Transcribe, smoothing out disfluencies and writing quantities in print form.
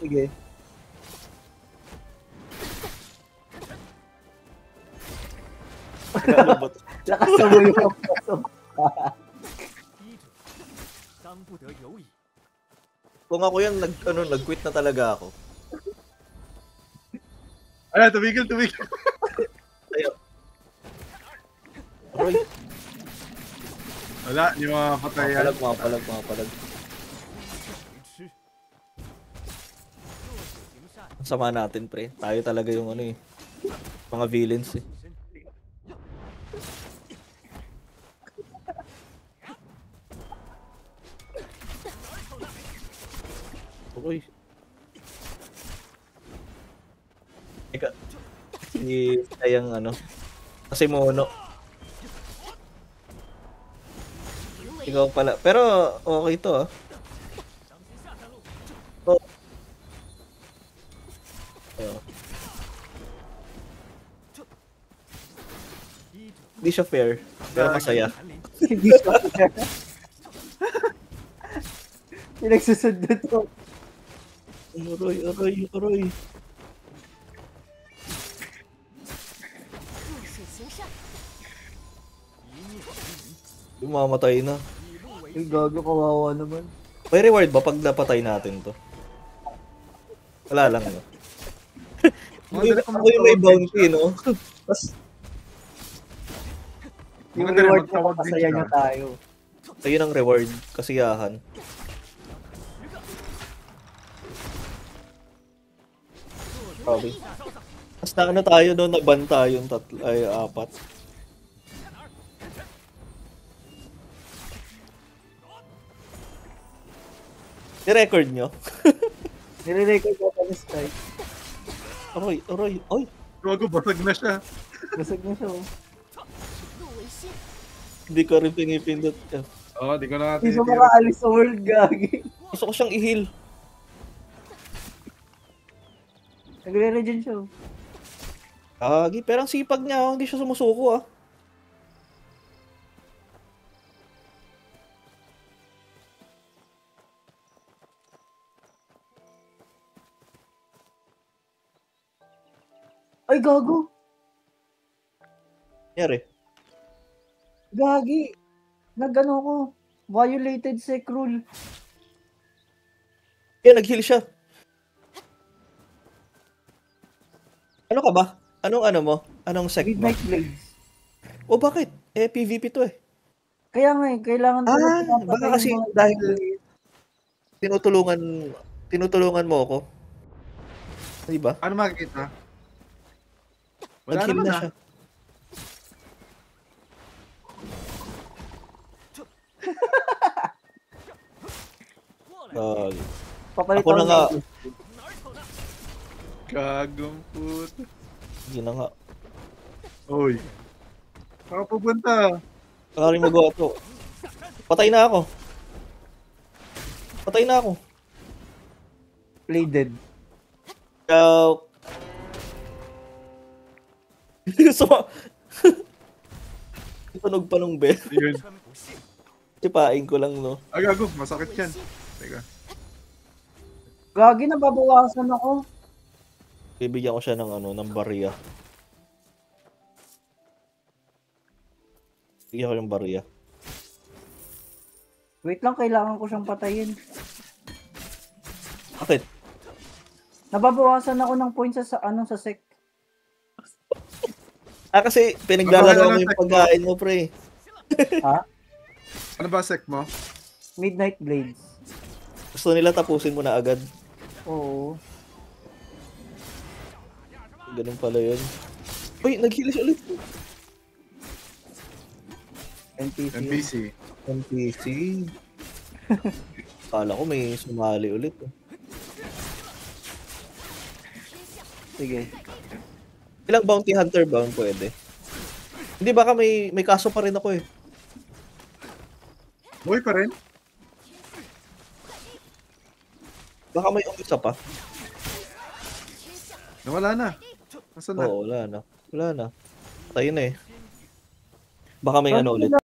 Sige. Nag-alabot. Lakas na mo yung pasok. Kung ako yan, nag-quit na talaga ako. Ay, tumigil. Ayaw. Roy, Wala, hindi makapatay yan. mga palag. Ang sama natin, pre. Tayo talaga yung ano eh. Mga villains eh. Uy. Ika. Si sayang ano. Kasi mono. Ikaw pala. Pero okay to ah. Oh. Ayun. Hindi siya fair. Pero masaya. Hindi siya. Pinagsusundot ko. Aroy. Mamatay na. Ay, gago, kawawa naman. May reward ba pag napatay natin to? Wala lang, no? Ako yung may bounty, no? Tapos, Yung Maganda rin, reward na magtawag din kasaya siya. niya tayo. ayun ang reward. Kasiyahan. Sabi. Basta ano tayo doon, naban tayo yung apat. I-record nyo? Nire-record ko pa ni Sky. Aroy. Ay! Gago, basag na siya. Basag na siya, oh. Hindi ko rin pinipindot. Oo, di ko na Hindi siya tinitira. makaalis sa world, gagi. Gusto ko siyang i-heal. Nagre-regen siya, oh. Pero ang sipag niya, oh. Hindi siya sumusuko, ah. Ay, gago. Nangyari. Gagi. Nag-ano ko. Violated sec rule. Nag-heal siya. Ano ka ba? Anong ano mo? Anong sec mo? Midnight Blades. O bakit? PvP to eh. Kaya nga eh, kailangan ko na pinapatay Baka kasi yung mga dahil blades. tinutulungan mo ako. Di ba? Ano makikita? Wala Nag-heal naman na ah. siya. Papalit Ako na nga. ng- Gagong puto. Hindi na nga. Oy. Saan ka pupunta? Wala rin magawa to. Patay na ako. Bladed. So, tunog pa nung bell. Yun. Sipain ko lang, no? Ah, gago. Masakit yan. Teka. Gagi, nababawasan ako. Bibigyan ko siya ng barya. Bigyan ko yung barya. Wait lang, kailangan ko siyang patayin. Bakit? Nababawasan ako ng points sa sec. Kasi pinaglalaro mo Ano yung sec mo? pagkain mo, pre. Ha? Ano ba sec mo? Midnight Blades. Gusto nila tapusin mo na agad. Oo. Ganun pala yun. Uy, nag-heal siya ulit. NPC. NPC. Kala ko may sumali ulit. Sige. Ilang bounty hunter ba ang pwede? Hindi, baka may kaso pa rin ako eh. Buhay pa rin? Baka may umisa pa. Nawala na. Nasaan na? Oo, wala na. Tayo na eh. Baka may ano ulit.